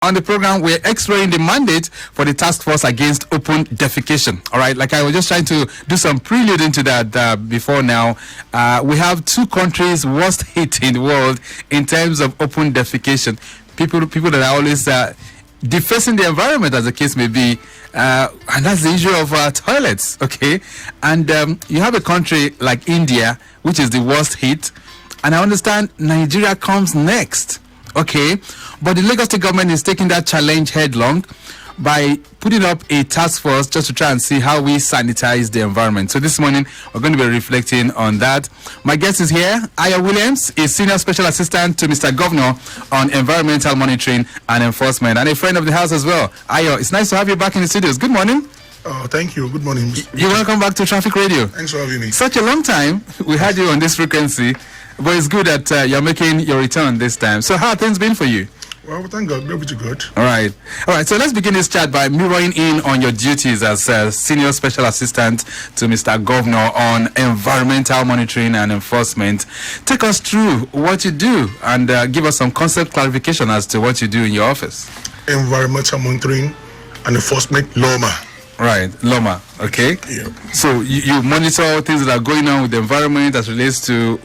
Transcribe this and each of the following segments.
On the program, we're Xraying the mandate for the task force against open defecation. All right, like I was just trying to do some prelude into that before now. We have two countries worst hit in the world in terms of open defecation. People that are always defacing the environment, as the case may be, and that's the issue of toilets. Okay, and you have a country like India, which is the worst hit, and I understand Nigeria comes next. Okay, but the Lagos State government is taking that challenge headlong by putting up a task force just to try and see how we sanitize the environment. So this morning, we're going to be reflecting on that. My guest is here, Ayo Williams, a senior special assistant to Mr. Governor on environmental monitoring and enforcement, and a friend of the house as well. Ayo, it's nice to have you back in the studios. Good morning. Oh, thank you. Good morning. You're welcome back to Traffic Radio. Thanks for having me. Such a long time. We had you on this frequency. But it's good that you're making your return this time. So how have things been for you? Well, thank God, pretty good. All right. So let's begin this chat by mirroring in on your duties as Senior Special Assistant to Mr. Governor on Environmental Monitoring and Enforcement. Take us through what you do and give us some concept clarification as to what you do in your office. Environmental Monitoring and Enforcement, LAWMA. Right, LAWMA, okay? Yeah. So you monitor things that are going on with the environment as relates to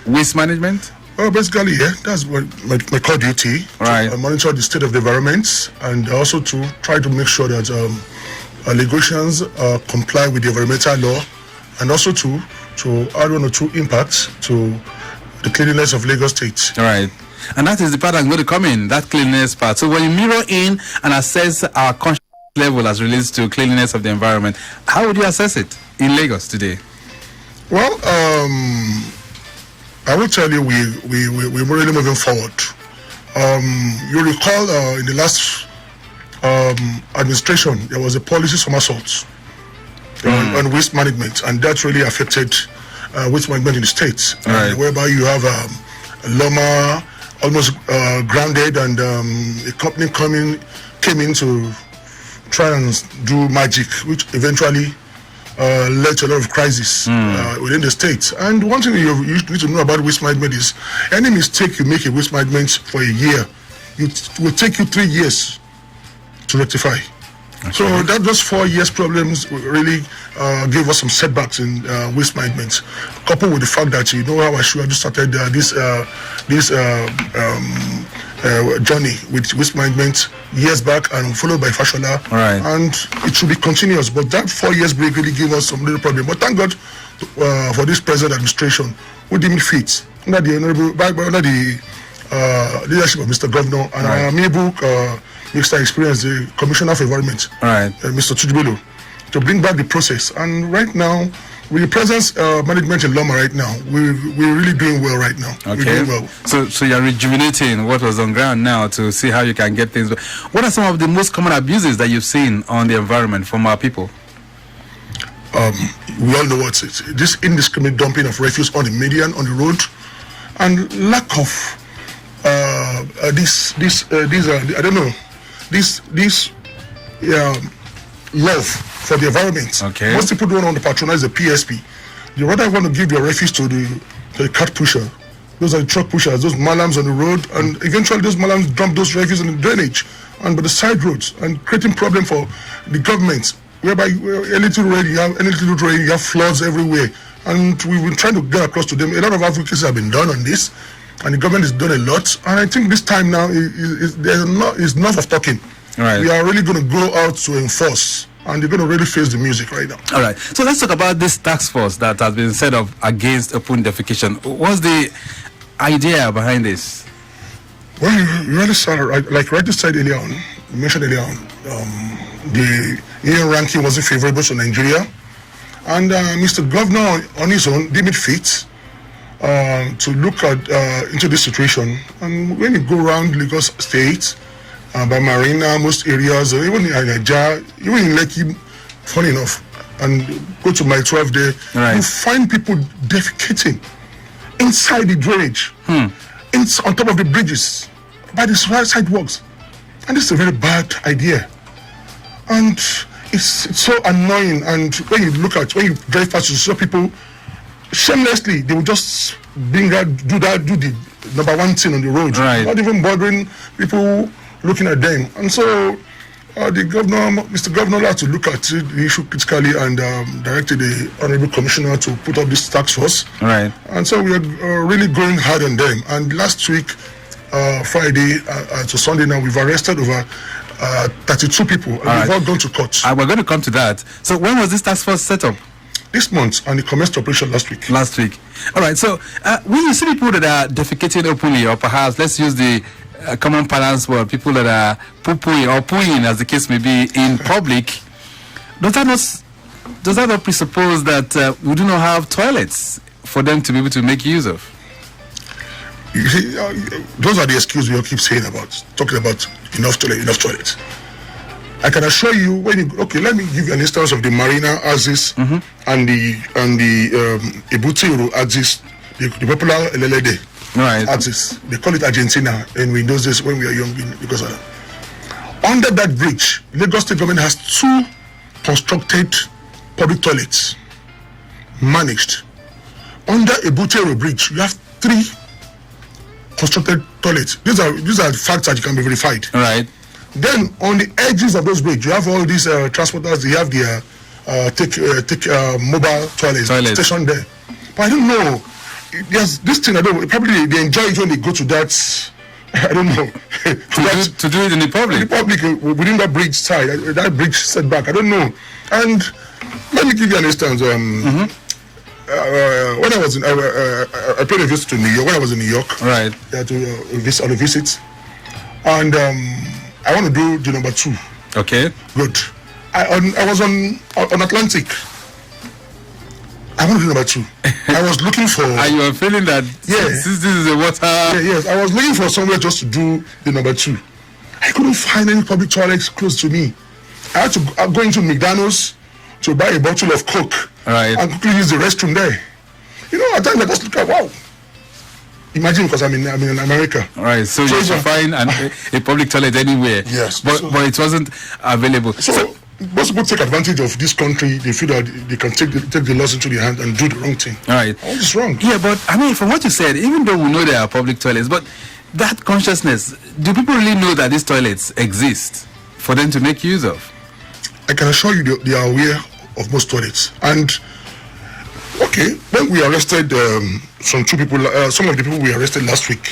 waste management? Well, basically, yeah, that's what my core duty. Right. To monitor the state of the environment and also to try to make sure that allegations comply with the environmental law, and also to add one or two impacts to the cleanliness of Lagos State. All right. And that is the part I'm going to come in, that cleanliness part. So when you mirror in and assess our conscious level as relates to cleanliness of the environment, how would you assess it in Lagos today? Well, I will tell you, we're really moving forward. You recall in the last administration, there was a policy somersault on waste management, and that really affected waste management in the state, right. Whereby you have LAWMA almost grounded, and a company came in to try and do magic, which eventually led to a lot of crisis within the state. And one thing you need to know about waste management is any mistake you make in waste management for a year, it will take you 3 years to rectify. Okay. So that those 4 years problems really gave us some setbacks in waste management, coupled with the fact that you know how I should have just started this journey with waste management years back and followed by Fashola, right. And it should be continuous. But that 4 years break really gave us some little problem. But thank God for this present administration, who deemed fit under the leadership of Mr. Governor and our amiable Mr. Experience, the Commissioner for Environment, right. Mr. Tujibelo, to bring back the process. And right now, with the presence management in LAWMA right now, we're really doing well right now. Okay. We're doing well. So you're rejuvenating what was on ground now to see how you can get things. What are some of the most common abuses that you've seen on the environment from our people? We all know what's it. This indiscriminate dumping of refuse on the median, on the road, and lack of love for the environment. Okay. Most people don't want to patronize the PSP. They rather want to give their refuse to the cart pusher. Those are the truck pushers, those malams on the road, and eventually those malams dump those refuse in the drainage and by the side roads, and creating problem for the government, whereby a little rain, you have floods everywhere. And we've been trying to get across to them. A lot of advocacy have been done on this, and the government has done a lot. And I think this time now is enough of talking. Right. We are really going to go out to enforce, and they're going to really face the music right now. All right. So let's talk about this task force that has been set up against open defecation. What's the idea behind this? Well, you really saw, like right this side earlier on, you mentioned earlier on, the union ranking wasn't favorable to Nigeria. And Mr. Governor on his own deemed it fit to look at into this situation. And when you go around Lagos State, by Marina, most areas, even in Nigeria, even in Lekki, funny enough, and go to my 12 there, right. You find people defecating inside the drainage, on top of the bridges, by the sidewalks. And this is a very bad idea. And it's so annoying. And when you drive past, you see people shamelessly, they will just do the number one thing on the road, right. Not even bothering people looking at them. And so the governor, Mr. Governor, had to look at the issue critically and directed the Honorable Commissioner to put up this task force. Right. And so we are really going hard on them. And last week, Friday to Sunday now, we've arrested over 32 people, and we've all gone to court. We're going to come to that. So when was this task force set up? This month, and it commenced operation last week. Last week. All right. So when you see people that are defecating openly, or perhaps let's use the common parlance word, people that are poo-pooing or pooing, as the case may be, in public, does that not presuppose that we do not have toilets for them to be able to make use of? You see, those are the excuses we all keep saying about, talking about enough toilets. I can assure you, when you let me give you an instance of the Marina axis and the Ebutiru axis, the popular LLD axis. They call it Argentina, and in those days when we were young, because under that bridge, Lagos State government has 2 constructed public toilets managed. Under Ebutiru bridge, you have 3 constructed toilets. These are facts that can be verified. Right. Then on the edges of those bridges, you have all these transporters. They have their mobile toilets stationed there. But I don't know. There's this thing. I don't know. Probably they enjoy it when they go to that. I don't know. to do it in the public. In the public, within that bridge side, that bridge setback. I don't know. And let me give you an instance. When I was in, I paid a visit to New York. When I was in New York, right, on a visit, and I want to do the number 2. Okay. Good. I was on Atlantic. I want to do number 2. I was looking for. Are you feeling that? Yes. This is a water. Yeah, yes. I was looking for somewhere just to do the number 2. I couldn't find any public toilets close to me. I had to go into McDonald's to buy a bottle of Coke. Right. And quickly use the restroom there. You know, at times I just look at, wow. Imagine, because I'm in America. All right, so you should find a public toilet anywhere. Yes. But it wasn't available. So most people take advantage of this country. They feel that they can take the laws into their hand and do the wrong thing. All right. All is wrong. Yeah, but I mean, from what you said, even though we know there are public toilets, but that consciousness, do people really know that these toilets exist for them to make use of? I can assure you they are aware of most toilets. And okay, when we arrested some of the people we arrested last week,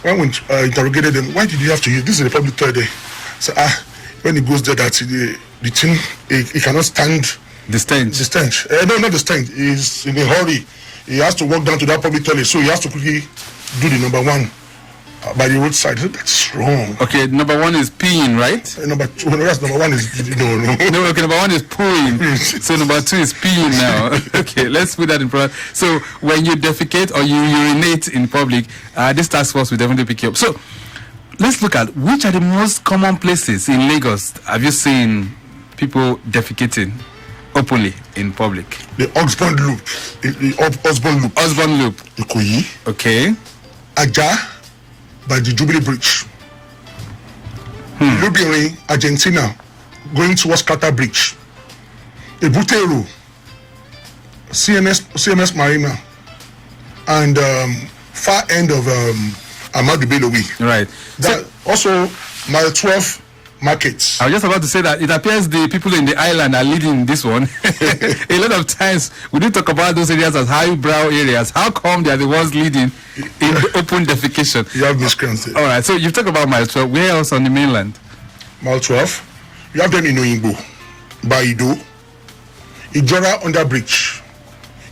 when we interrogated them, why did you have to use this? Is a public toilet. So when he goes there, that the thing he cannot stand the stench. The stench. No, not the stench. He's in a hurry. He has to walk down to that public toilet, so he has to quickly do the number 1 by the roadside. That's wrong. Okay, number 1 is peeing, right? Number 1 is no. No, okay, number 1 is pooing. So number 2 is peeing now. Okay, let's put that in front. So when you defecate or you urinate in public, this task force will definitely pick you up. So let's look at which are the most common places in Lagos have you seen people defecating openly in public? The Osborne Loop. Osborne Loop. Ikoyi. Okay. Aja. By the Jubilee Bridge. Lubirin, Argentina, going towards Carter Bridge. Ebutero, CMS Marina, and far end of Ahmadu Bello Way. Right. That also Mile 12 markets. I was just about to say that it appears the people in the island are leading this one. A lot of times we do talk about those areas as highbrow areas. How come they are the ones leading in the open defecation? You have miscreants. All right, so you've talked about Mile 12. Where else on the mainland? Mile 12. You have them in Oyingbo, Baido, Ijora under bridge,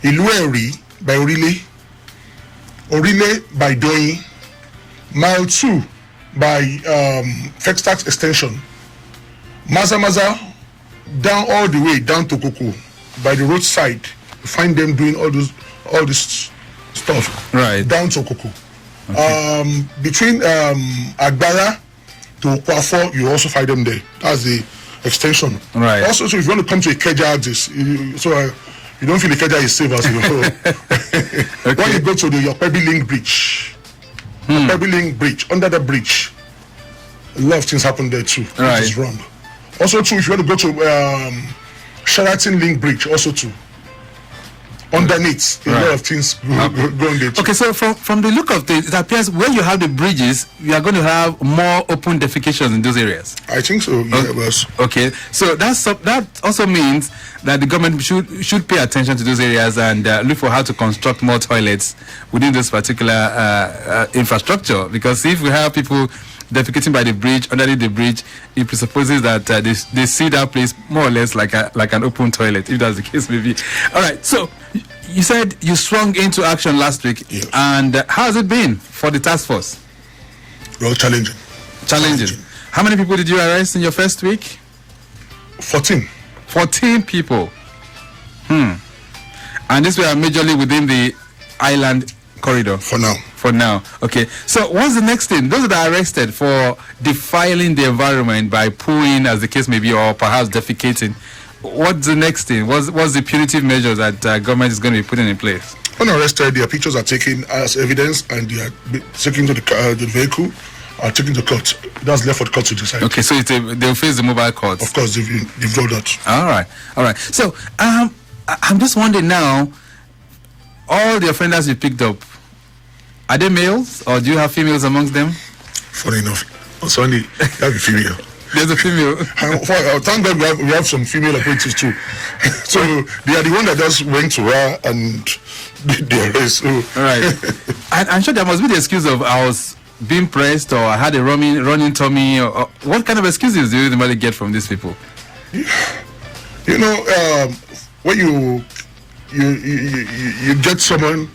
Ilueri by Orile by Doyin, Mile 2 by Fextax extension, Maza down all the way down to Koko by the roadside. You find them doing all this stuff right down to Koko. Okay. Between Agbara to Kwafo, you also find them there. That's the extension. Right. Also, so if you want to come to Ikeja axis, you don't feel Ikeja is safe as you okay. When you go to the Yopebi Link Bridge. Yopebi Link Bridge, under the bridge, a lot of things happen there too. Right. Which is wrong. Also too, if you want to go to Sheraton Link Bridge, also too. underneath, a lot of things go on there. Okay, so from the look of things, it appears when you have the bridges, you are going to have more open defecations in those areas. I think so. Yeah, boss. Okay, so that also means that the government should pay attention to those areas and look for how to construct more toilets within this particular infrastructure. Because if we have people defecating by the bridge, underneath the bridge, it presupposes that they see that place more or less like an open toilet, if that's the case may be. All right, so you said you swung into action last week. Yes. And how has it been for the task force? Well, challenging. How many people did you arrest in your first week? 14 people. And this were majorly within the island corridor. For now. Okay. So what's the next thing? Those that are arrested for defiling the environment by pooing, as the case may be, or perhaps defecating, what's the next thing? What's the punitive measures that government is going to be putting in place? When arrested, their pictures are taken as evidence and they are taken to the vehicle, are taken to court. That's left for the court to decide. Okay, so they'll face the mobile courts. Of course, they've done that. All right. So I'm just wondering now, all the offenders you picked up, are they males or do you have females amongst them? Funny enough, on Sunday, you have a female. There's a female. Thank God we have some female apprentices too. So they are the one that just went to her and did the arrest. So. All right. I'm sure there must be the excuse of I was being pressed or I had a running tummy. Or what kind of excuses do you normally get from these people? You know, when you get someone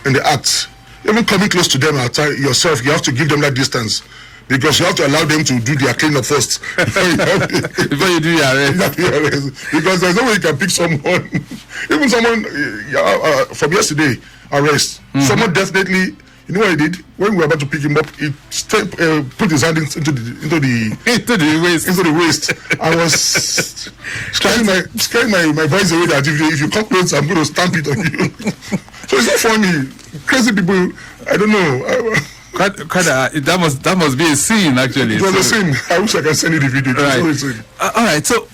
in the act, even coming close to them yourself, you have to give them that distance. Because you have to allow them to do their cleanup first before you do your arrest. Because there's no way you can pick someone, even someone from yesterday arrest. Someone definitely, you know what he did when we were about to pick him up? He put his hand into the waist. I was scaring my voice away that if you come close, I'm going to stamp it on you. So it's not funny. Crazy people. I don't know. That must be a scene, actually. It was a scene. I wish I can send you the video. Right. All right. So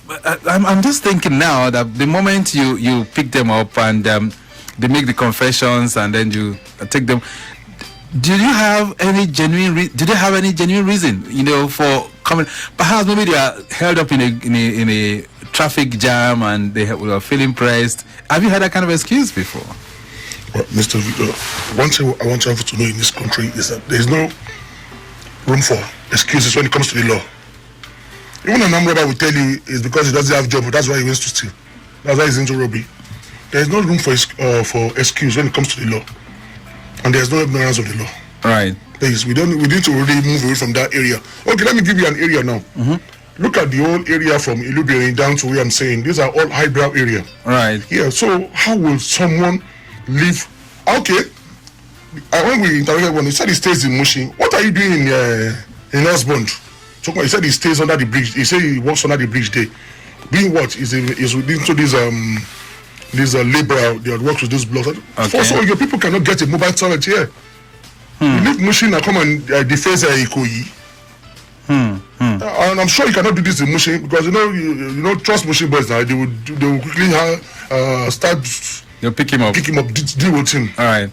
I'm just thinking now that the moment you pick them up and they make the confessions and then you take them, did you have any genuine reason, for coming? Perhaps maybe they are held up in a traffic jam and they were feeling pressed. Have you had that kind of excuse before? Well, Mr. Victor, one thing I want you to know in this country is that there is no room for excuses when it comes to the law. Even an armed robber will tell you it's because he doesn't have a job, but that's why he wants to steal. That's why he's into robbery. There is no room for excuse when it comes to the law, and there is no ignorance of the law. Right. Please, we need to really move away from that area. Okay, let me give you an area now. Look at the whole area from Ilubiri down to where I'm saying. These are all highbrow area. Right. Yeah. So how will someone live? Okay. When we interrogated one, he said he stays in Mushi. What are you doing in Osbond? So he said he stays under the bridge. He said he works under the bridge there. Being what is into this labor that works with those blocks. Okay. So your people cannot get a mobile toilet here. You leave Mushi and come and deface Ikoyi. And I'm sure you cannot do this in Mushi because you know trust Mushi boys now. They will quickly start. They'll pick him up, deal with him. All right.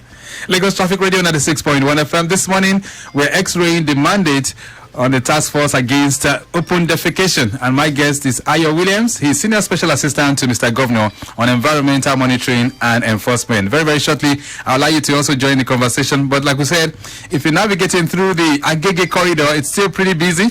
Lagos Traffic Radio 96.1 FM. This morning, we're Xraying the mandate on the task force against open defecation. And my guest is Ayo Williams. He's Senior Special Assistant to Mr. Governor on Environmental Monitoring and Enforcement. Very, very shortly, I'll allow you to also join the conversation. But like we said, if you're navigating through the Agege corridor, it's still pretty busy.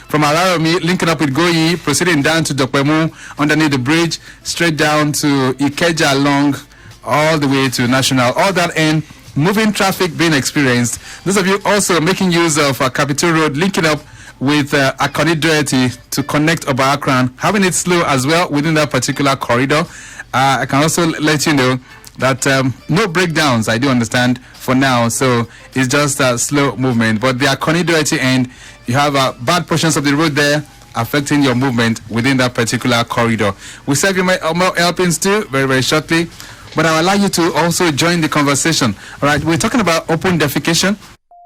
From Araromi, linking up with Goyi, proceeding down to Dokpemu, underneath the bridge, straight down to Ikeja along, all the way to National. All that end, moving traffic being experienced. Those of you also making use of Capitol Road, linking up with Akoni Doherty to connect Obaakran, having it slow as well within that particular corridor. I can also let you know that no breakdowns, I do understand, for now. So it's just a slow movement. But the Akoni Doherty end, you have bad portions of the road there affecting your movement within that particular corridor. We'll serve you more helpings too very, very shortly. But I'll allow you to also join the conversation. All right, we're talking about open defecation.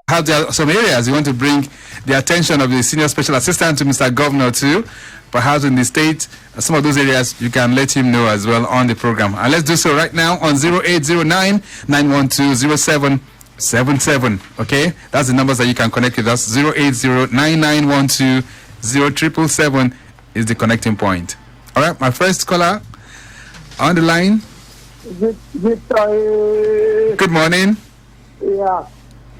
Perhaps there are some areas you want to bring the attention of the senior special assistant to Mr. Governor to. Perhaps in the state, some of those areas you can let him know as well on the program. And let's do so right now on 0809-912-0777. Okay, that's the numbers that you can connect with us. 0809912-0777 is the connecting point. All right, my first caller on the line. Victor. Good morning. Yeah,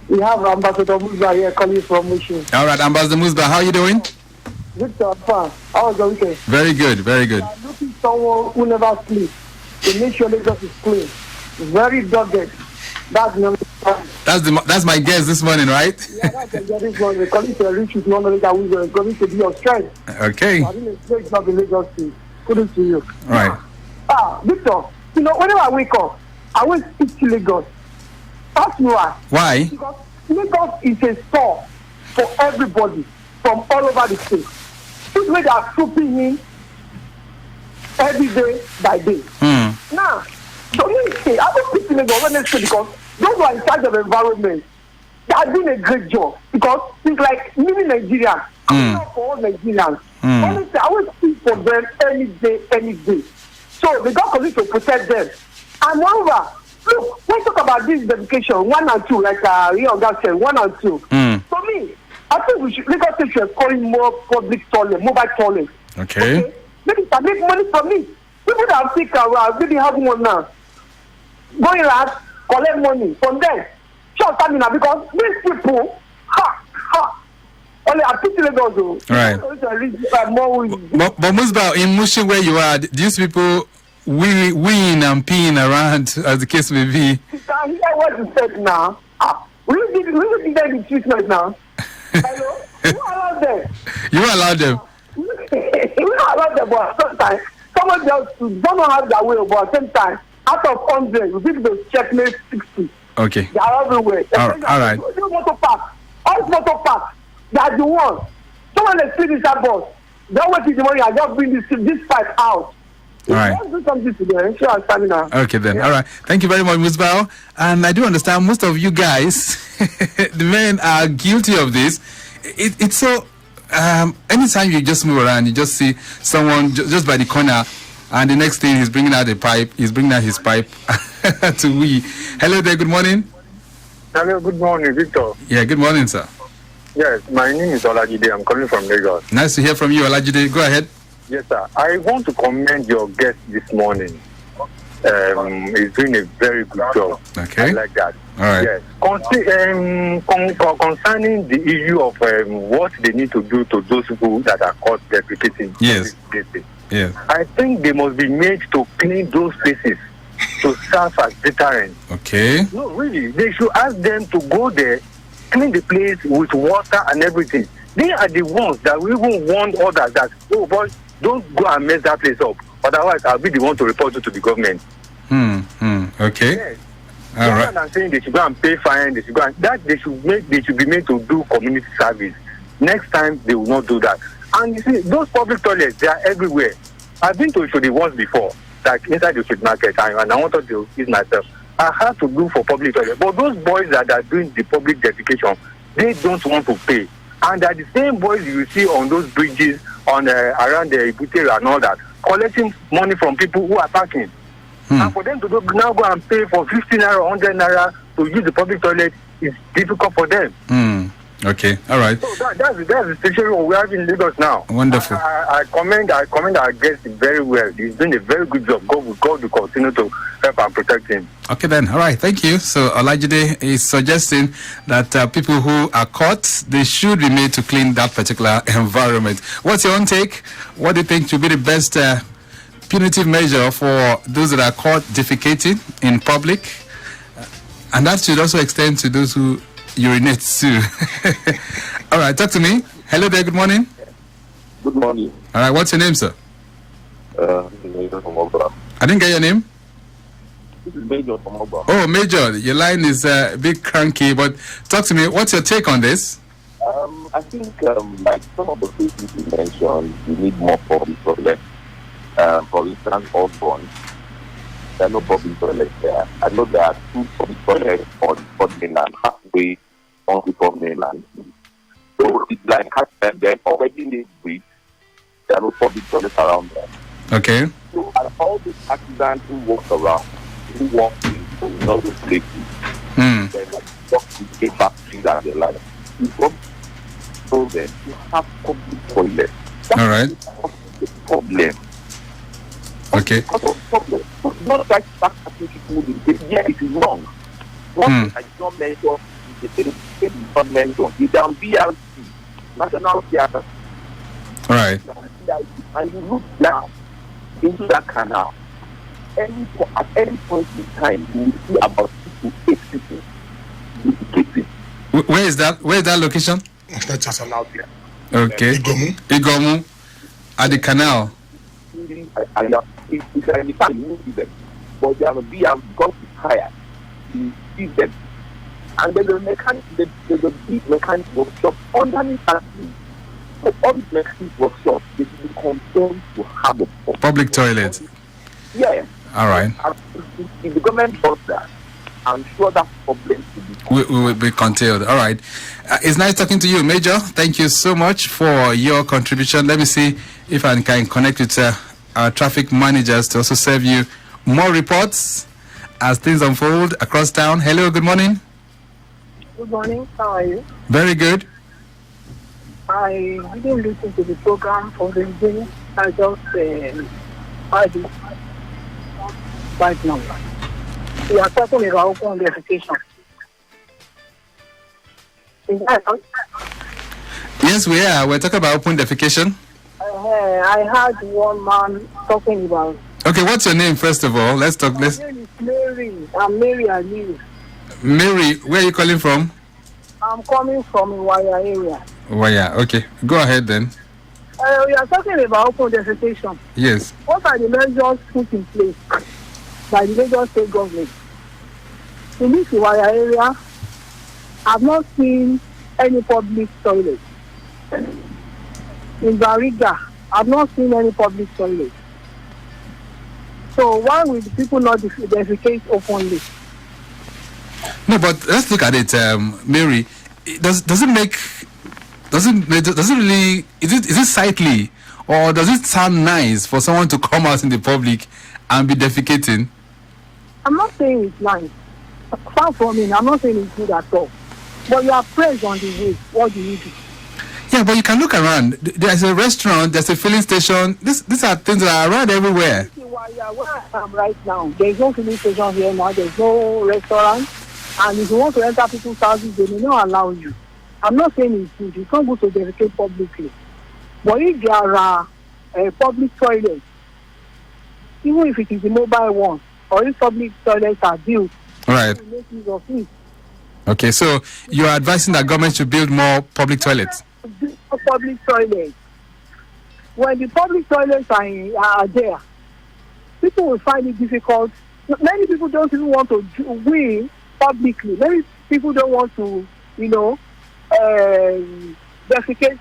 we have Ambassador Musba here calling from Mushin. All right, Ambassador Musba, how are you doing? Victor, fine. How was your weekend? Very good, very good. I'm looking for someone who never sleeps. The nation Lagos is clean. Very dogged. That's my guess this morning, right? Yeah, that's the guess this morning. Calling to reach with knowledge that we were going to be your strength. Okay. I didn't expect not the Lagos State. Kudos to you. All right. Victor, you know, whenever I wake up, I always speak to Lagos. Ask me why. Why? Because Lagos is a store for everybody from all over the state. This way they are trooping in every day by day. Now, so me say, I don't speak to Lagos honestly because those who are in charge of environment, they are doing a great job because it's like mini Nigeria. I'm not for all Nigerians. Honestly, I always speak for them any day, any day. So the government to protect them. And moreover, look, when we talk about this dedication, 1 and 2, like Rioga said, 1 and 2. For me, I think we should Lagos State should calling more public toilet, mobile toilet. Okay. Maybe it can make money from me. People that have taken maybe have one now. Going around, collect money from them. Short stamina because these people, only I think Lagos though. Right. But Musba, in Mushin where you are, these people weeing and peeing around as the case may be. You can hear what you said now. We did the treatment now. Hello? Who allowed them? You allowed them? We don't allow them, but sometimes someone just don't know how their way, but at the same time, out of 100, we give the checkmate 60. Okay. They are everywhere. All right. Motor park. All motor park. They are the ones. Someone they see this bus. They always see the money and just bring this pipe out. All right. Let's do something today. Sure, I'm standing now. Okay then. Yeah. All right. Thank you very much, Musbao. And I do understand most of you guys, the men are guilty of this. It's so. Anytime you just move around, you just see someone just by the corner, and the next thing he's bringing out a pipe. He's bringing out his pipe to wee. Hello there. Good morning. Hello. Good morning, Victor. Yeah. Good morning, sir. Yes, my name is Olajide. I'm calling from Lagos. Nice to hear from you, Olajide. Go ahead. Yes, sir. I want to commend your guest this morning. He's doing a very good job. Okay. I like that. All right. Yes. Concerning the issue of what they need to do to those people that are caught defecating. Yes. Yes. I think they must be made to clean those places to serve as deterrent. Okay. No, really. They should ask them to go there, clean the place with water and everything. They are the ones that we even warn others that, oh boy, don't go and mess that place up. Otherwise, I'll be the one to report you to the government. Okay. Yes. All right. I'm saying they should go and pay fine. They should go and, that they should be made to do community service. Next time they will not do that. And you see, those public toilets, they are everywhere. I've been to Oshodi once before, like inside the street market, and I wanted to use myself. I had to do for public toilet. But those boys that are doing the public defecation, they don't want to pay. And they're the same boys you see on those bridges on around the Ibutera and all that, collecting money from people who are parking. And for them to now go and pay for 50 naira, 100 naira to use the public toilet is difficult for them. Okay, all right. So that's the situation we have in Lagos now. Wonderful. I commend our guest very well. He's doing a very good job. God will continue to help and protect him. Okay then, all right, thank you. So Olajide is suggesting that people who are caught, they should be made to clean that particular environment. What's your own take? What do you think should be the best punitive measure for those that are caught defecating in public? And that should also extend to those who urinate too. All right, talk to me. Hello there, good morning. Good morning. All right, what's your name, sir? Major from Ogba. I didn't get your name. This is Major from Ogba. Oh, Major, your line is a bit cranky, but talk to me. What's your take on this? I think, like some of the cases you mentioned, we need more public toilets. For instance, Osborne, there are no public toilets there. I know there are 2 public toilets on the mainland, halfway responsible for mainland. So it's like they're already in the street. There are no public toilets around them. Okay. So and all these artisans who walk around, who walk into those places, they walk to get factories and the like. You come to them, you have public toilets. All right. The problem. Okay. Because of problem. So not try to start asking people to say, yeah, it is wrong. One thing I did not mention is the did not mention is the BRC, National Theatre. All right. And you look down into that canal. At any point in time, you will see about 6 to 8 people defecating. Where is that? Where is that location? That's just Canal there. Okay. Igomu. At the canal. It's like the time you see them, but they have BRC because it's higher. You see them. And there's a mechanic, there's a big mechanic workshop underneath that thing. So all these mechanic workshops, they should be concerned to have a Public toilet. Yeah. All right. If the government does that, I'm sure that problem will be We will be curtailed. All right. It's nice talking to you, Major. Thank you so much for your contribution. Let me see if I can connect with our traffic managers to also serve you more reports as things unfold across town. Hello, good morning. Good morning. How are you? Very good. I didn't listen to the program for the day. I just heard it right now. We are talking about open defecation. Is that right? Yes, we are. We're talking about open defecation. I heard one man talking about. Okay, what's your name, first of all? Let's talk. My name is Mary. I'm Mary Ali. Mary, where are you calling from? I'm coming from Iwaya area. Waya. Okay, go ahead then. We are talking about open defecation. Yes. What are the measures put in place by the Lagos state government? In this Iwaya area, I've not seen any public toilet. In Bariga, I've not seen any public toilet. So why will the people not defecate openly? No, but let's look at it, Mary. Does it really is it sightly, or does it sound nice for someone to come out in the public and be defecating? I'm not saying it's nice. Far from it, I'm not saying it's good at all. But you are praised on the way. What do you do? Yeah, but you can look around. There's a restaurant, there's a filling station. These are things that are around everywhere. Where I am right now, there is no filling station here now. There's no restaurant. And if you want to enter people's houses, they may not allow you. I'm not saying it's good. You can't go to defecate publicly. But if there are public toilets, even if it is a mobile one, or if public toilets are built, right, you make use of it. Okay, so you are advising that government should build more public toilets? Public toilets. When the public toilets are there, people will find it difficult. Many people don't even want to win publicly. Many people don't want to, defecate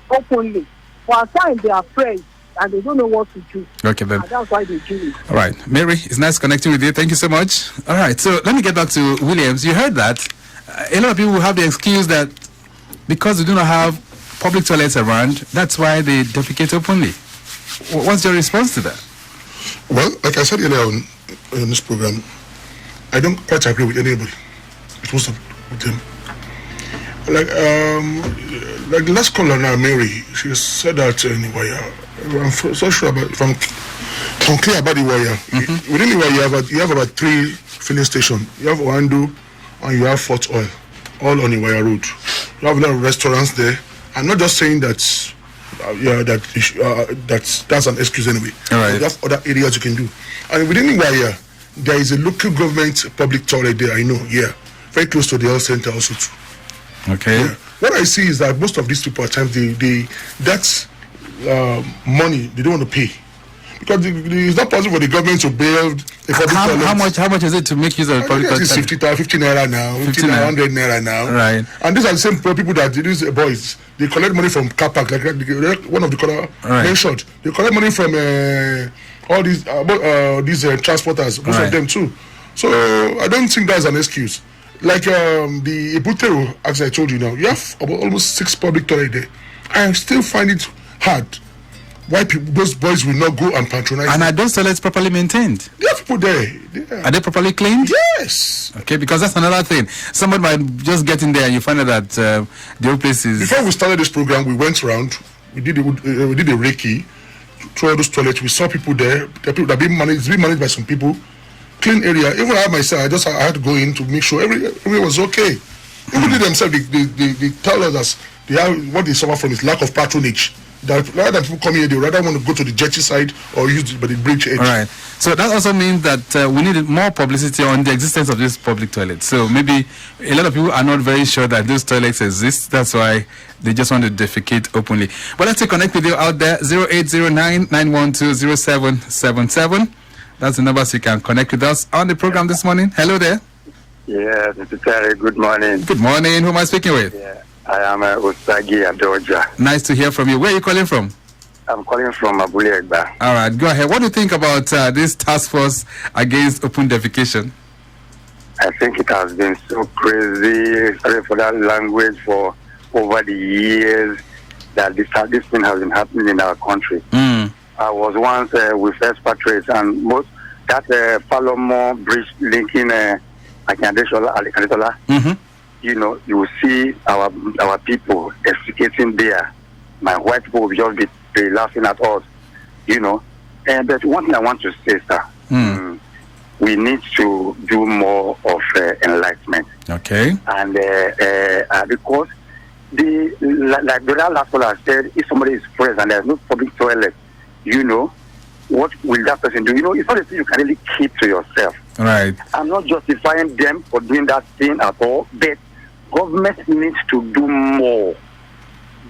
openly. For a time, they are afraid and they don't know what to do. Okay, then. And that's why they do it. All right, Mary, it's nice connecting with you. Thank you so much. All right, so let me get back to Williams. You heard that. A lot of people have the excuse that because they do not have public toilets around, that's why they defecate openly. What's your response to that? Well, like I said earlier on this program, I don't quite agree with anybody. It was with them. Like the last caller now, Mary, she said that anyway. I'm so sure about if I'm clear about the wire. Within the wire, you have about 3 filling stations. You have Oando and you have Fort Oil, all on the wire road. You have a lot of restaurants there. I'm not just saying that. That's an excuse anyway. All right. You have other areas you can do. And within the wire, there is a local government public toilet there. I know, very close to the health center also too. Okay. Yeah. What I see is that most of these people at times that's money they don't want to pay because it's not possible for the government to build a public toilet. How much is it to make use of the public toilet? It's 50 naira now, 100 naira now. Right. And these are the same people that these boys they collect money from car park, like one of the caller mentioned. They collect money from all these transporters, most of them too. So I don't think that's an excuse. Like the Ibutero, as I told you now, you have about almost 6 public toilets there. I still find it hard why those boys will not go and patronize. And are those toilets properly maintained? There are people there. Are they properly cleaned? Yes. Okay, because that's another thing. Somebody might just get in there and you find out that the whole place is... Before we started this program, we went around. We did a recce through all those toilets. We saw people there. There are people that are being managed by some people. Clean area. Even I myself, I had to go in to make sure everything was okay. Even they themselves, they tell us that what they suffer from is lack of patronage. That rather than people come here, they rather want to go to the jetty side or use the bridge edge. All right. So that also means that we need more publicity on the existence of this public toilet. So maybe a lot of people are not very sure that those toilets exist. That's why they just want to defecate openly. But let's connect with you out there. 0809-912-0777. That's the number so you can connect with us on the program this morning. Hello there. Yeah, Mr. Terry, good morning. Good morning. Who am I speaking with? Yeah, I am Osagi Adoja. Nice to hear from you. Where are you calling from? I'm calling from Abule Egba. All right, go ahead. What do you think about this task force against open defecation? I think it has been so crazy, sorry for that language, for over the years that this thing has been happening in our country. I was once with expatriates, and most that Palomo bridge linking Akandesola, you know, you will see our people defecating there. My white people will just be laughing at us, you know. But one thing I want to say, sir, we need to do more of enlightenment. Okay. And because like the last caller said, if somebody is pressed and there's no public toilet, you know, what will that person do? You know, it's not a thing you can really keep to yourself. Right. I'm not justifying them for doing that thing at all, but government needs to do more.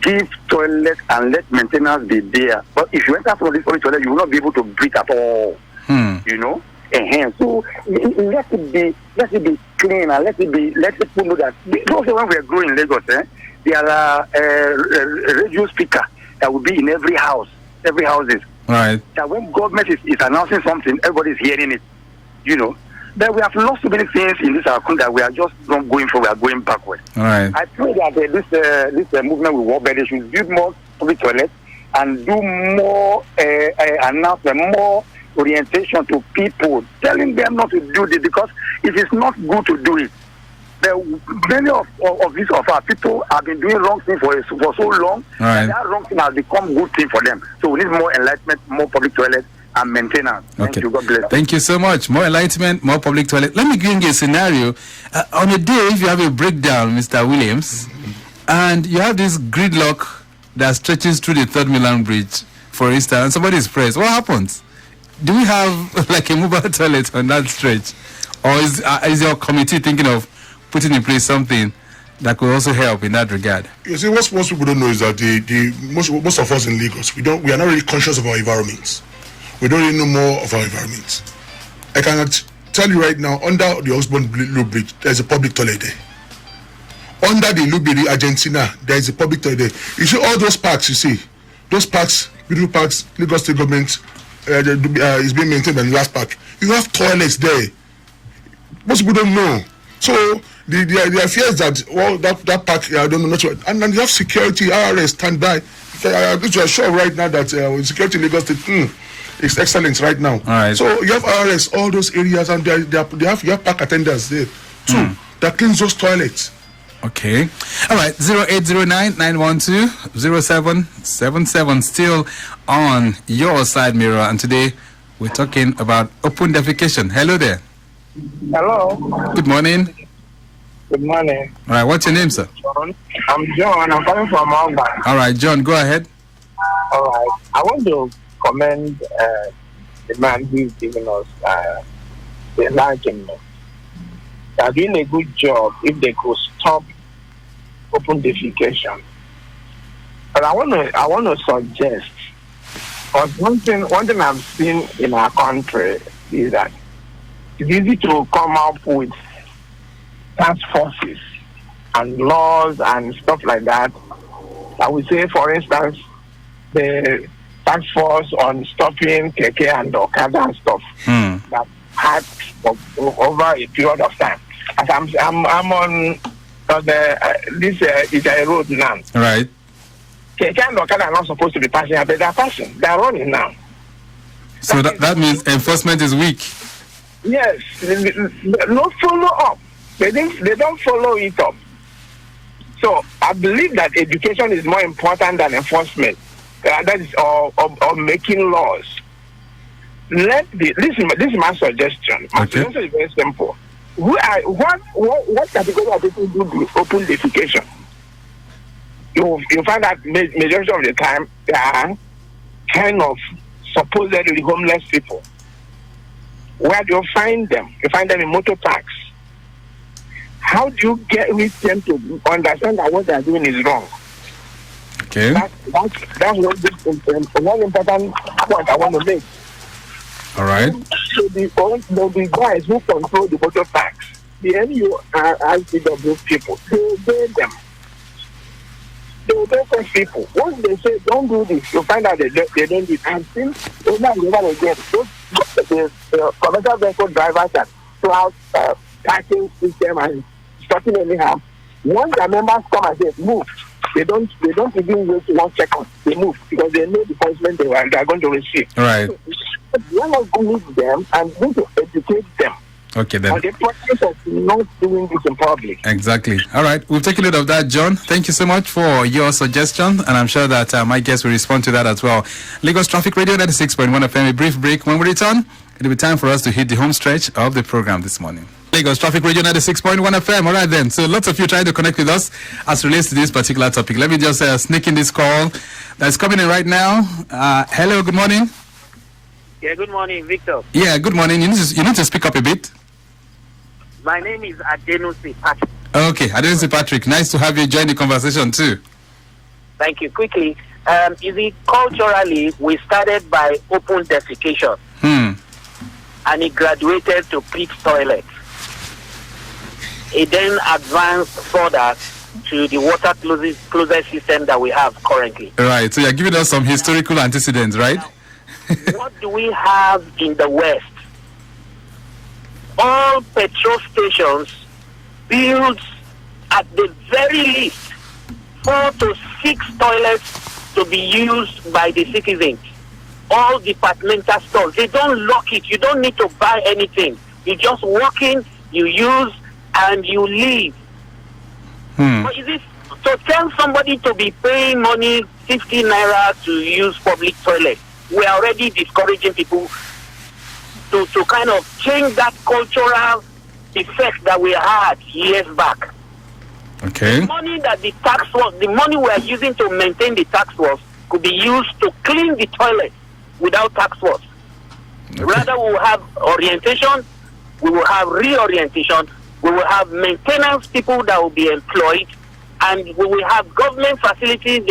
Give toilets and let maintenance be there. But if you enter from this toilet, you will not be able to breathe at all. You know? So let it be clean and let people know that. Also, when we are growing in Lagos, there are radio speakers that will be in every houses. Right. That when government is announcing something, everybody is hearing it. You know. But we have lost so many things in this country that we are just not going forward, we are going backward. All right. I pray that this movement will work, but they should build more public toilets and do more announcement, more orientation to people, telling them not to do this because it is not good to do it. Many of our people have been doing wrong things for so long, and that wrong thing has become good thing for them. So we need more enlightenment, more public toilets, and maintenance. Thank you. God bless. Thank you so much. More enlightenment, more public toilet. Let me give you a scenario. On a day, if you have a breakdown, Mr. Williams, and you have this gridlock that stretches through the 3rd Milan Bridge, for instance, and somebody is pressed, what happens? Do we have like a mobile toilet on that stretch? Or is your committee thinking of putting in place something that could also help in that regard? You see, what most people don't know is that most of us in Lagos, we are not really conscious of our environments. We don't really know more of our environment. I cannot tell you right now, under the Osborne Loop Bridge, there's a public toilet there. Under the Loop Bridge, Argentina, there's a public toilet there. You see all those parks, you see, those parks, beautiful parks, Lagos State government is being maintained by the last park. You have toilets there. Most people don't know. So the fear is that, well, that park, I don't know much about. And then you have security, RRS, stand by. I'm sure right now that security in Lagos State, it's excellent right now. Right. So you have RS, all those areas, and you have park attendants there too that cleans those toilets. Okay. All right. 0809-912-0777. Still on your side, Mira. And today we're talking about open defecation. Hello there. Hello. Good morning. Good morning. All right. What's your name, sir? John. I'm John. I'm coming from Alba. All right, John. Go ahead. All right. I want to commend the man who's giving us the enlightenment. They are doing a good job if they could stop open defecation. But I want to suggest, because one thing I've seen in our country is that it's easy to come up with task forces and laws and stuff like that. I would say, for instance, the Taskforce on stopping Keke and Okada and stuff that had over a period of time. as I'm on the this is a road now. Right. Keke and Okada are not supposed to be passing, but they're passing. They're running now. So that means enforcement is weak. Yes, no follow up. They don't follow it up. So I believe that education is more important than enforcement. That is or making laws. This is my suggestion. My suggestion is very simple. What category of people do the open defecation? You find that majority of the time they are kind of supposedly homeless people. Where do you find them? You find them in motor parks. How do you with them to understand that what they are doing is wrong? Okay. That's one important point I want to make. All right. So the guys who control the motor parks, the NURCW people, they obey them. They obey such people. Once they say don't do this, you find out they don't do it. And since over and over again, the commercial vehicle drivers that throughout parking system and stopping anyhow, once the members come and say move, they don't even wait 1 second. They move because they know the punishment they are going to receive. Right. So, we are not going to meet them and need to educate them. Okay then. On the process of not doing this in public. Exactly. All right. We've taken note of that, John. Thank you so much for your suggestion, and I'm sure that my guests will respond to that as well. Lagos Traffic Radio 96.1 FM. A brief break. When we return, it'll be time for us to hit the home stretch of the program this morning. Lagos Traffic Radio 96.1 FM. All right then. So lots of you trying to connect with us as relates to this particular topic. Let me just sneak in this call that's coming in right now. Hello. Good morning. Yeah. Good morning, Victor. Yeah. Good morning. You need to speak up a bit. My name is Adenusi Patrick. Okay, Adenusi Patrick. Nice to have you join the conversation too. Thank you. Quickly, culturally, we started by open defecation. And it graduated to pit toilets. It then advanced further to the water closet system that we have currently. Right, so you're giving us some historical antecedents, right? What do we have in the West? All petrol stations build at the very least 4 to 6 toilets to be used by the citizens. All departmental stores, they don't lock it. You don't need to buy anything. You just walk in, you use, and you leave. But is it to tell somebody to be paying money, 50 naira to use public toilet? We are already discouraging people to kind of change that cultural effect that we had years back. Okay. The money that the money we are using to maintain the tax force could be used to clean the toilet without tax force. Okay. Rather, we will have orientation, we will have reorientation, we will have maintenance people that will be employed, and we will have government facilities.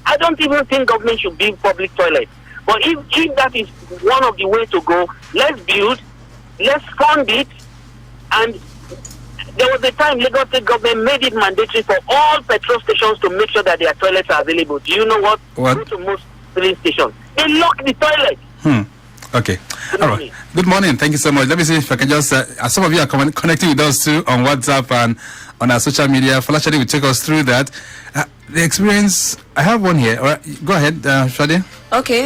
I don't even think government should build public toilets. But if that is one of the ways to go, let's build, let's fund it. And there was a time Lagos State government made it mandatory for all petrol stations to make sure that their toilets are available. Do you know what? Go to most filling stations. They lock the toilet. Okay. All right. Good morning. Thank you so much. Let me see if I can just, some of you are connecting with us too on WhatsApp and on our social media. Falashadi will take us through that. The experience, I have one here. All right, go ahead, Shadi. Okay,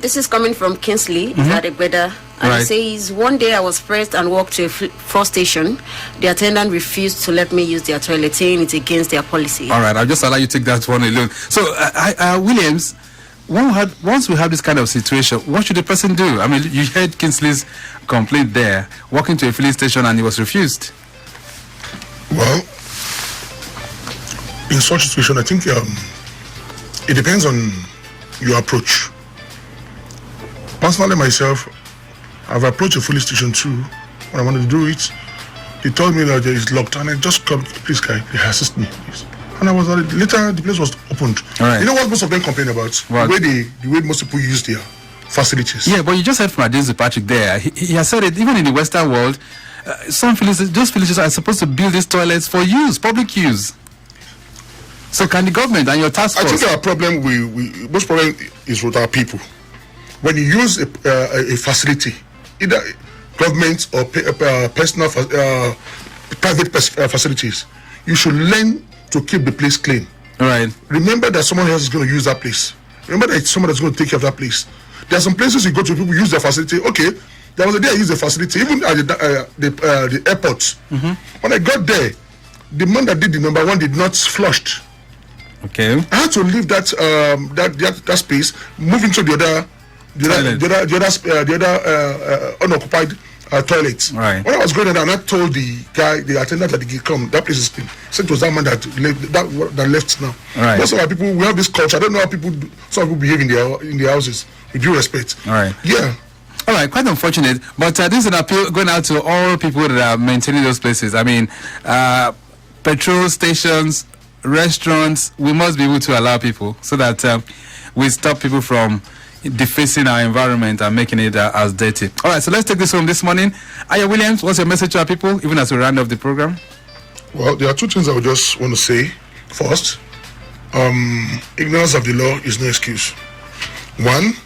this is coming from Kingsley at Egbeda. And It says, one day I was pressed and walked to a first station. The attendant refused to let me use their toilet, saying it's against their policy. All right, I'll just allow you to take that one alone. So, Williams, once we have this kind of situation, what should the person do? I mean, you heard Kingsley's complaint there, walking to a filling station and he was refused. Well, in such a situation, I think it depends on your approach. Personally, myself, I've approached a filling station too when I wanted to do it. They told me that it's locked, and I just come, please, guy, assist me, please. And I was later the place was opened. Right. You know what most of them complain about? What? The way most people use their facilities. Yeah, but you just heard from Adenusi Patrick there. He has said it even in the Western world. Some those villages are supposed to build these toilets for use, public use. So can the government and your task force? I think our problem, most problem is with our people. When you use a facility, either government or personal private facilities. You should learn to keep the place clean. Right. Remember that someone else is going to use that place. Remember that it's someone that's going to take care of that place. There are some places you go to, people use their facility. Okay, there was a day I used the facility, even at the airport. When I got there, the man that did the number one did not flush. Okay. I had to leave that space, move into the other unoccupied toilets. Right. When I was going in, and I told the attendant at the gate, "Come, that place is clean." Said it was that man that left now. Right. Most of our people, we have this culture. I don't know how some people behave in their houses. With due respect. All right. Yeah. All right. Quite unfortunate, but this is an appeal going out to all people that are maintaining those places. I mean, petrol stations, restaurants. We must be able to allow people so that we stop people from defacing our environment and making it as dirty. All right. So let's take this home this morning. Aya Williams, what's your message to our people, even as we round off the program? Well, there are two things I would just want to say. First, ignorance of the law is no excuse. One,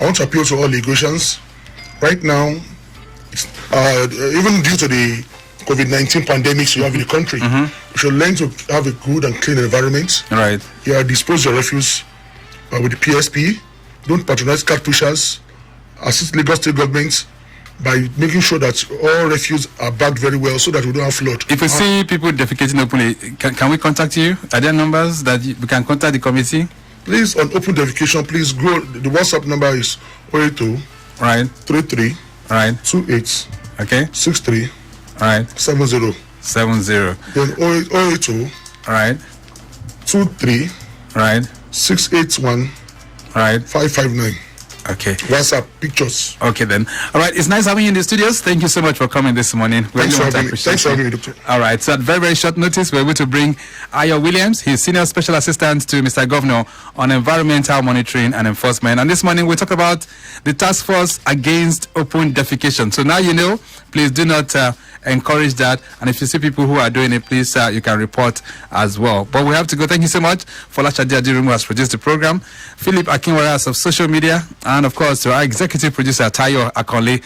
I want to appeal to all Lagosians. Right now, even due to the COVID-19 pandemic you have in the country, we should learn to have a good and clean environment. Right. Yeah, dispose your refuse with the PSP. Don't patronize car pushers. Assist Lagos State government by making sure that all refuse are bagged very well so that we don't have flood. If we see people defecating openly, can we contact you? Are there numbers that we can contact the committee? Please, on open defecation, please go. The WhatsApp number is 082 right 33 right 28 okay 63 right 70. Then 082 right 23 right 681 right 559. Okay. WhatsApp pictures. Okay then. All right. It's nice having you in the studios. Thank you so much for coming this morning. Thanks for having me, Doctor. All right. So at very, very short notice, we're able to bring Aya Williams. He's Senior Special Assistant to Mr. Governor on Environmental Monitoring and Enforcement. And this morning we talk about the task force against open defecation. So now you know, please do not encourage that. And if you see people who are doing it, please you can report as well. But we have to go. Thank you so much. Folashade Adirumu has produced the program. Philip Akinwara of social media. And of course, to our executive producer, Tayo Akonle.